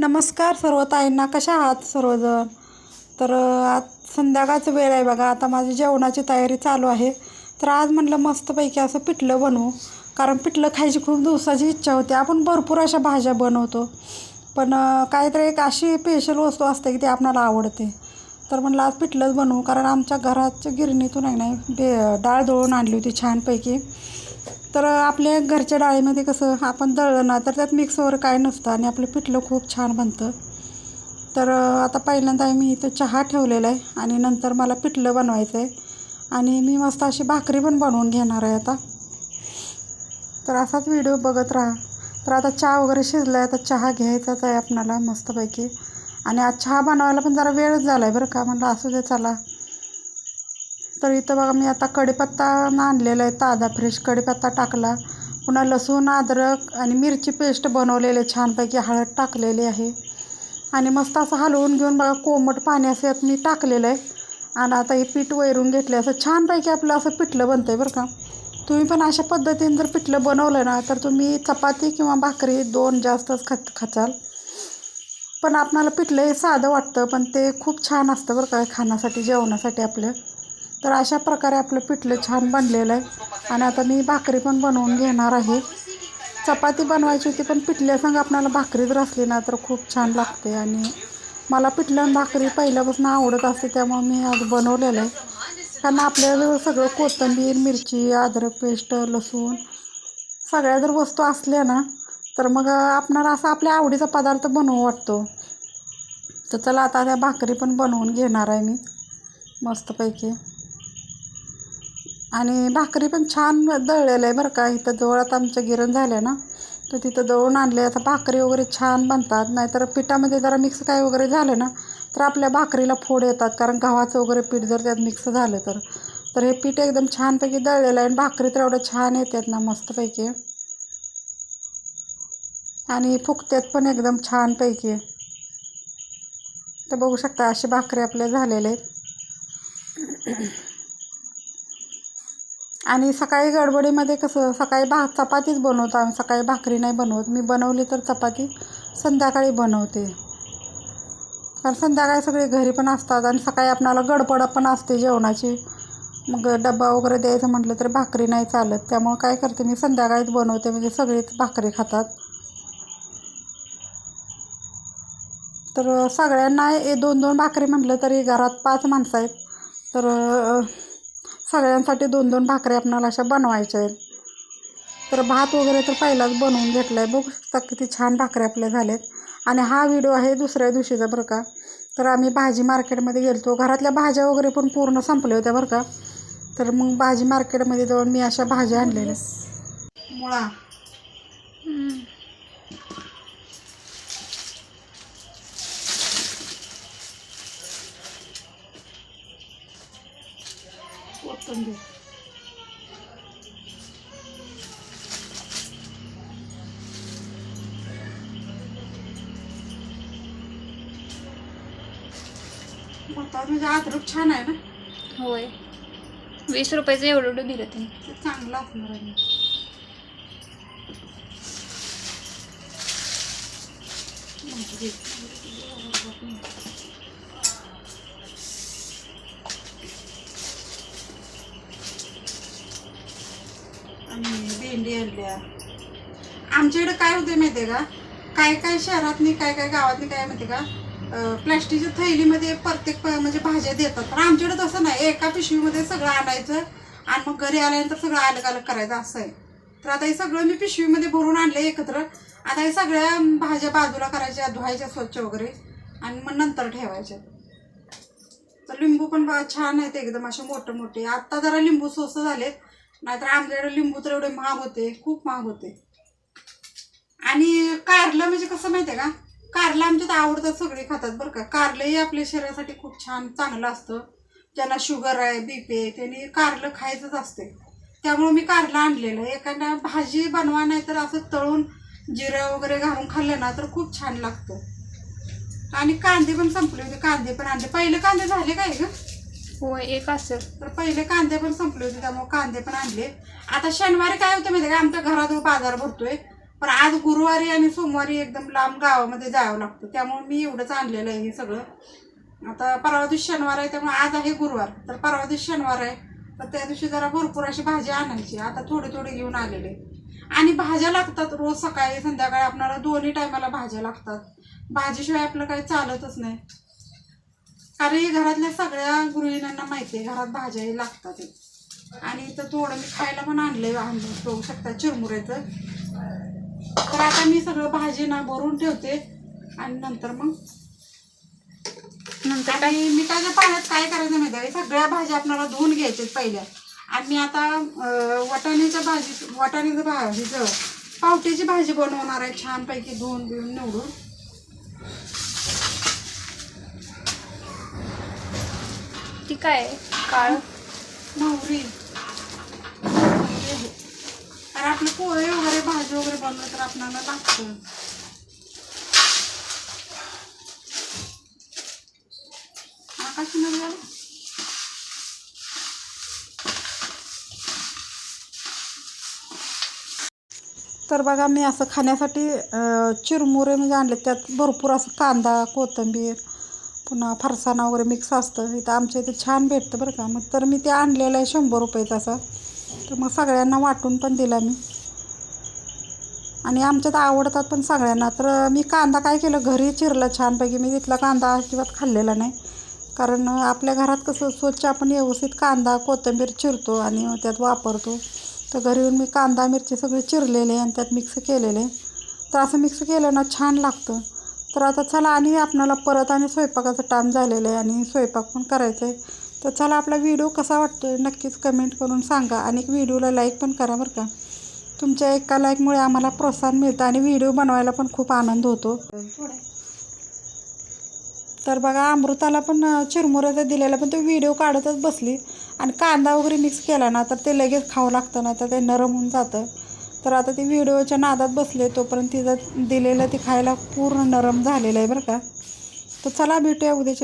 नमस्कार सर्व ताईंना, कशा आहात सर्वजण. तर आज संध्याकाळचं वेळ आहे बघा. आता माझी जेवणाची तयारी चालू आहे. तर आज म्हटलं मस्तपैकी असं पिठलं बनवू, कारण पिठलं खायची खूप दिवसाची इच्छा होती. आपण भरपूर अशा भाज्या बनवतो, पण काहीतरी एक अशी स्पेशल वस्तू असते की ती आपल्याला आवडते. तर म्हटलं आज पिठलंच बनवू, कारण आमच्या घराच्या गिरणीतून आहे ना डाळ दळून आणली होती छानपैकी. तर आपल्या घरच्या डाळीमध्ये कसं आपण दळलं ना तर त्यात मिक्स वगैरे काय नसतं आणि आपलं पिठलं खूप छान बनतं. तर आता पहिल्यांदा मी इथं चहा ठेवलेला आहे आणि नंतर मला पिठलं बनवायचं आहे आणि मी मस्त अशी भाकरी पण बनवून घेणार आहे आता. तर असाच व्हिडिओ बघत राहा. तर आता चहा वगैरे शिजला आहे, आता चहा घ्यायचाच आहे आपणाला मस्तपैकी. आणि आज चहा बनवायला पण जरा वेळच झाला आहे बरं का, म्हटलं असू दे चला. तर इथं बघा मी आता कढीपत्ता आणलेला आहे, ताजा फ्रेश कढीपत्ता टाकला. पुन्हा लसूण, अद्रक आणि मिरची पेस्ट बनवलेली छानपैकी, हळद टाकलेली आहे आणि मस्त असं हलवून घेऊन बघा कोमट पाणी असं यात मी टाकलेलं आहे. आणि आता हे पीठ वैरून घेतलं, असं छानपैकी आपलं असं पिठलं बनतं आहे बरं का. तुम्ही पण अशा पद्धतीने जर पिठलं बनवलं ना तर तुम्ही चपाती किंवा भाकरी दोन जास्तच खाचाल. पण आपल्याला पिठलं हे साधं वाटतं, पण ते खूप छान असतं बरं का खाण्यासाठी, जेवणासाठी आपलं. तर अशा प्रकारे आपलं पिठलं छान बनलेलं आहे आणि आता मी भाकरी पण बनवून घेणार आहे. चपाती बनवायची होती, पण पिठल्यासंग आपल्याला भाकरी जर असली ना तर खूप छान लागते. आणि मला पिठलं आणि भाकरी पहिल्यापासून आवडत असते, त्यामुळे मी आज बनवलेलं आहे. कारण आपल्याजवळ सगळं कोथिंबीर, मिरची, अद्रक पेस्ट, लसूण सगळ्या जर वस्तू असल्या ना तर मग आपणाला असं आपल्या आवडीचा पदार्थ बनवू वाटतो. तर चला आता त्या भाकरी पण बनवून घेणार आहे मी मस्तपैकी. आणि भाकरी पण छान दळलेलं आहे बरं का. इथं जवळात आमच्या गिरण झालं ना तर तिथं दळून आणले. आता भाकरी वगैरे छान बनतात. नाहीतर पिठामध्ये जरा मिक्स काय वगैरे झालं ना तर आपल्या भाकरीला फोड येतात, कारण गव्हाचं वगैरे पीठ जर त्यात मिक्स झालं तर हे पीठ एकदम छानपैकी दळलेलं आहे आणि भाकरी तर एवढं छान येतात ना मस्तपैकी, आणि फुगतात पण एकदम छानपैकी. तर बघू शकता अशी भाकरी आपल्या झालेल्या आहेत. आणि सकाळी गडबडीमध्ये कसं सकाळी चपातीच बनवतो आम्ही, सकाळी भाकरी नाही बनवत. मी बनवली तर चपाती संध्याकाळी बनवते, कारण संध्याकाळी सगळे घरी पण असतात आणि सकाळी आपणाला गडबड पण असते जेवणाची. मग डबा वगैरे द्यायचं म्हटलं तर भाकरी नाही चालत, त्यामुळं काय करते मी संध्याकाळीच बनवते, म्हणजे सगळीच भाकरी खातात. तर सगळ्यांना दोन दोन भाकरी म्हटलं तरी घरात 5 माणसं आहेत, तर सगळ्यांसाठी 2-2 भाकरी आपणाला अशा बनवायच्या आहेत. तर भात वगैरे तर पहिलाच बनवून घेतला आहे. बघू शकता किती छान भाकरी आपल्या झाल्यात. आणि हा व्हिडिओ आहे दुसऱ्या दिवशीचा बरं का. तर आम्ही भाजी मार्केटमध्ये गेलो, घरातल्या भाज्या वगैरे पण पूर्ण संपल्या होत्या बरं का. तर मग भाजी मार्केटमध्ये जाऊन मी अशा भाज्या आणलेल्या. मुळा, कोथिंबीर, म्हणजे अद्रक छान आहे ना. होय, 20 रुपयाचं एवढं दिलं तुम्ही. ते चांगलं असणार आहे. आणि भेंडी आणल्या. आमच्याकडे काय होते माहिती आहे का, काय काय शहरातनी काय काय गावातनी काय माहिती का, प्लॅस्टिकच्या थैलीमध्ये प्रत्येक म्हणजे भाज्या देतात. पण आमच्याकडे तसं नाही, एका पिशवीमध्ये सगळं आणायचं आणि मग घरी आल्यानंतर सगळं अलग अलग करायचं असं आहे. तर आता हे सगळं मी पिशवीमध्ये भरून आणले एकत्र. आता हे सगळ्या भाज्या बाजूला करायच्या, धुवायच्या स्वच्छ वगैरे आणि मग नंतर ठेवायच्या. तर लिंबू पण छान आहेत एकदम असे मोठे मोठे. आत्ता जरा लिंबू स्वस्त झालेत, नाहीतर आमच्याकडे लिंबू तर एवढे महाग होते, खूप महाग होते. आणि कारलं म्हणजे कसं माहिती आहे का, कारलं आमच्यात आवडतात, सगळे खातात बरं का. कारलंही आपल्या शरीरासाठी खूप छान चांगलं असतं. ज्यांना शुगर आहे, BP आहे, त्यांनी कारलं खायचंच असते. त्यामुळे मी कारलं आणलेलं. एखाद्या भाजी बनवा नाही तर असं तळून जिरं वगैरे घालून खाल्लं ना तर खूप छान लागतं. आणि कांदे पण संपले होते, कांदे पण आणले. पहिले कांदे झाले काय ग? होय, एक असेल. तर पहिले कांदे पण संपले होते, त्यामुळे कांदे पण आणले. आता शनिवारी काय होतं माहिती का, आमच्या घरात बाजार भरतोय, पण आज गुरुवारी आणि सोमवारी एकदम लांब गावामध्ये जावं लागतं, त्यामुळे मी एवढंच आणलेलं आहे हे सगळं. आता परवा दिवशी शनिवार आहे, त्यामुळे आज आहे गुरुवार, तर परवा दिवशी शनिवार आहे, तर त्या दिवशी जरा भरपूर अशी भाजी आणायची. आता थोडी थोडी घेऊन आलेले. आणि भाज्या लागतात रोज, सकाळी संध्याकाळी आपल्याला दोन्ही टायमाला भाज्या लागतात. भाजीशिवाय आपलं काही चालतच नाही, कारण घरातल्या सगळ्या गृहिणींना माहिती आहे घरात भाज्याही लागतात. आणि इथं थोडं मी खायला पण आणलं बघू शकता चिरमुऱ्याचं. तर आता मी सगळं भाजी ना भरून ठेवते आणि नंतर मग आणि मिठाच्या पाण्यात काय करायचं माहिती आहे, सगळ्या भाज्या आपल्याला धुवून घ्यायच्यात पहिल्या. आणि मी आता वाटाण्याचं भाजीचं पावट्याची भाजी बनवणार आहे, छानपैकी धुवून बिवून निवडून. ती काय काळ मोहरी. आणि आपलं पोहे वगैरे भाजी वगैरे बनवलं तर आपल्याला लागतं. आकाश तर बघा मी असं खाण्यासाठी चिरमुरे म्हणजे आणले, त्यात भरपूर असं कांदा कोथिंबीर पुन्हा फरसाणा वगैरे मिक्स असतं. इथं आमच्या इथे छान भेटतं बरं का. मग तर मी ते आणलेलं आहे 100 रुपयाचं असं. तर मग सगळ्यांना वाटून पण दिला मी, आणि आमच्यात आवडतात पण सगळ्यांना. तर मी कांदा काय केलं घरी चिरलं छानपैकी. मी तिथला कांदा अजिबात खाल्लेला नाही, कारण आपल्या घरात कसं स्वच्छ आपण व्यवस्थित कांदा कोथिंबीर चिरतो आणि त्यात वापरतो. तर घरी येऊन मी कांदा मिरची सगळे चिरलेले आणि त्यात मिक्स केलेले. तर असं मिक्स केलं ना छान लागतं. तर आता चला, आणि आपल्याला परत आणि स्वयंपाकाचा टाईम झालेला आहे आणि स्वयंपाक पण करायचं आहे. तर चला, आपला व्हिडिओ कसा वाटतो नक्कीच कमेंट करून सांगा, आणि व्हिडिओला लाईक पण करा बरं का. तुमच्या एका लाईकमुळे आम्हाला प्रोत्साहन मिळतं आणि व्हिडिओ बनवायला पण खूप आनंद होतो. तर बघा अमृताला पण चिरमुऱ्याचं दिलेलं, पण तो व्हिडिओ काढतच बसली. आणि कांदा वगैरे मिक्स केला ना तर ते लगेच खावं लागतं, ना तर ते नरम होऊन जातं. तर आता ती व्हिडिओच्या नादात बसले, तोपर्यंत तिचं दिलेलं ती खायला पूर्ण नरम झालेलं आहे बरं का. तर चला भेटूया उद्याच्या